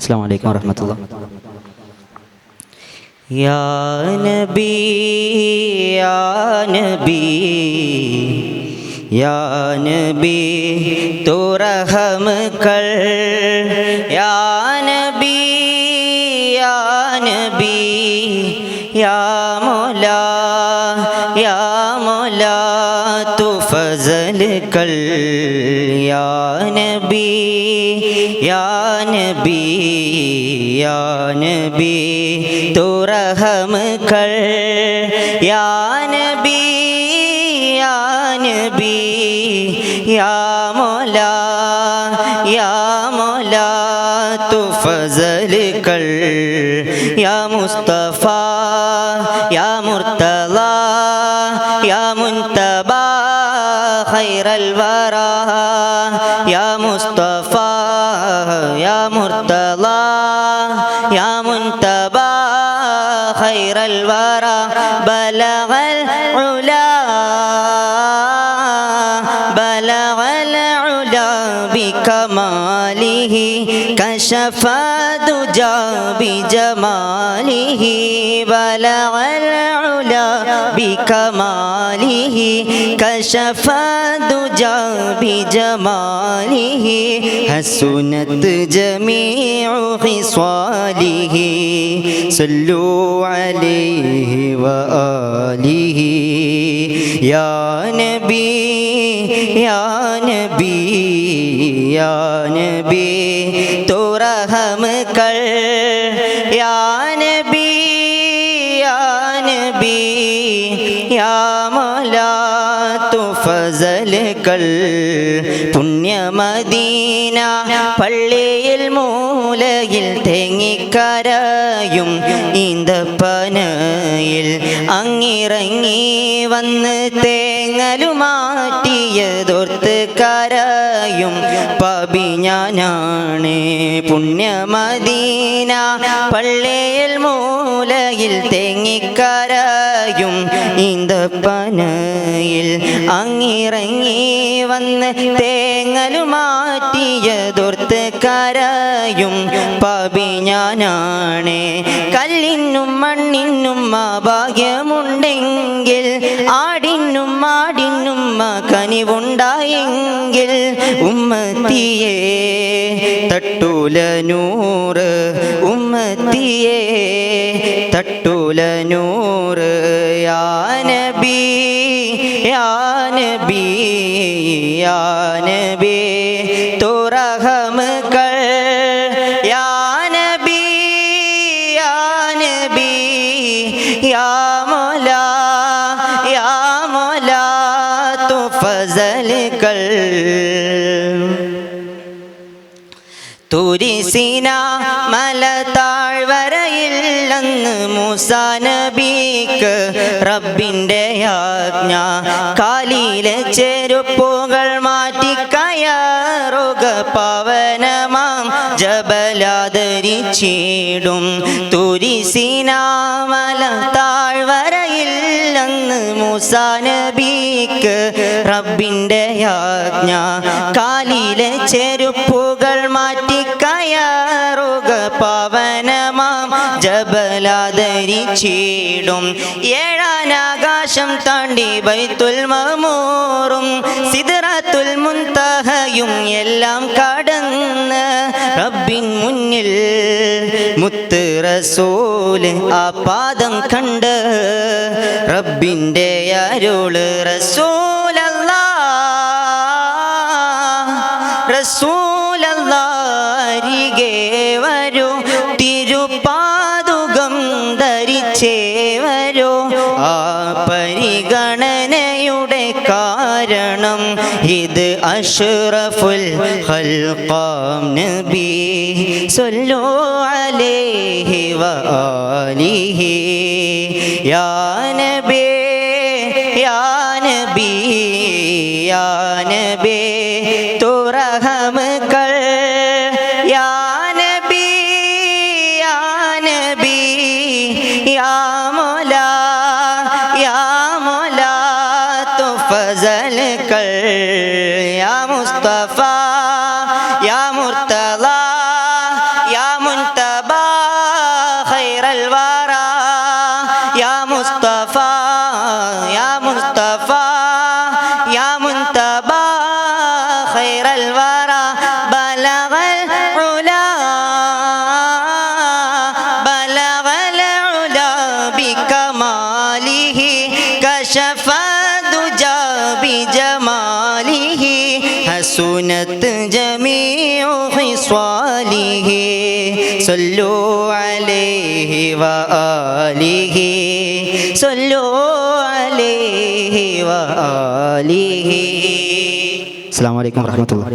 അസ്സലാമു അലൈക്കും വറഹ്മത്തുള്ളാഹി. യാ നബി യാ നബി യാ നബി തോ റഹം കർ യാ നബി യാ നബി യാ മൗലാ തോ ഫസൽ കർ യാ നബി യാ നബി യാ നബി തോ റഹം കർ യാ നബി യാ നബി യാ മൗലാ തോ ഫസൽ കർ യാ മുസ്തഫ യാ മുർത്തള യാ മുൻതബാ ഖൈറൽ വറാ യാ മുസ്തഫ യാ മുർത്തള യാ മുൻതബാ ഖൈറൽ വറാ ബലഗൽ ഉലാ ബികമാലിഹി കശഫ ദുജാ ബിജമാലിഹി ബലഗൽ ഉലാ ബികമാലിഹി കശഫ ദുജാ ബിജമാലിഹി ഹസുനത് ജമീഉ ഖിസ്വാലിഹി സല്ലു അലൈഹി വആലിഹി യാ നബി യാ നബി യാ നബി തോ റഹം കർ യാ നബി യാ നബി യാ മൗലാ തോ ഫസൽ കർ പുണ്യമദീന പള്ളിയിൽ മൂലയിൽ തേങ്ങിക്കരയും ഈന്തപ്പനയിൽ അങ്ങിറങ്ങി വന്ന് തേങ്ങലുമാറ്റിയതോർത്ത് കരയും പാപി ഞാനാണ് പുണ്യമദീന പള്ളിയിൽ മൂലയിൽ തേങ്ങിക്കരയും ഈന്തപ്പനയിൽ അങ്ങിറങ്ങി വന്ന് തേങ്ങലുമാറ്റിയതോർത്ത് കരയും പാപി ഞാനാണ് കല്ലിനും മണ്ണിനും ഭാഗ്യമുണ്ടെങ്കിൽ ആടിനും മാടിനും കനിവുണ്ടായെങ്കിൽ ഉമ്മത്തിയെ തട്ടൂല നൂറ് ഉമ്മത്തിയെ തട്ടൂല നൂറ് യാ നബി യാ നബി യാ നബി തോ റഹം കർ യാ നബി യാ നബി യാ മൗലാ തോ ഫസൽ കർ തുരിസിന മലതാഴ്വരയിൽ അന്ന് മൂസാ നബിക്ക് റബ്ബിൻ്റെ ആജ്ഞ കാലിലെ ചെരുപ്പുകൾ മാറ്റി കയറുക പവനമാം ജബലാദരിച്ചിടും തുരിസിന മലതാഴ്വരയിൽ അന്ന് മൂസാ നബിക്ക് റബ്ബിൻ്റെ ആജ്ഞ കാലിലെ ചെരുപ്പുകൾ മാറ്റി കയറുക പവനമാം ജബലാദരിച്ചിടും ഏഴാനാകാശം താണ്ടി ബൈത്തുൽ മഅ്മൂറും സിദ്റത്തുൽ മുൻതഹയും എല്ലാം കടന്ന് റബ്ബിൻ മുന്നിൽ മുത്ത് റസൂല് ആ പാദം കണ്ട് റബ്ബിൻ്റെ അരുള് റസൂലല്ലാരികെ വരൂ തിരുപാദുകം ധരിച്ചേ വരൂ ആ പരിഗണനയുടെ കാരണം ഇത് അഷ്റഫുൽ ഖൽഖാം നബി സല്ലു അലൈഹി വആലിഹി യാ നബി യാ നബി യാ നബി തോ റഹം കർ യാ നബി യാ നബി യാ മൗലാ തോ ഫസൽ കർ യാ മുസ്തഫ യാ മുർത്തള യാ മുൻ كشف الدجى بجماله حسنت جميع خصاله صلوا عليه وآله صلوا عليه وآله. السلام عليكم ورحمة الله.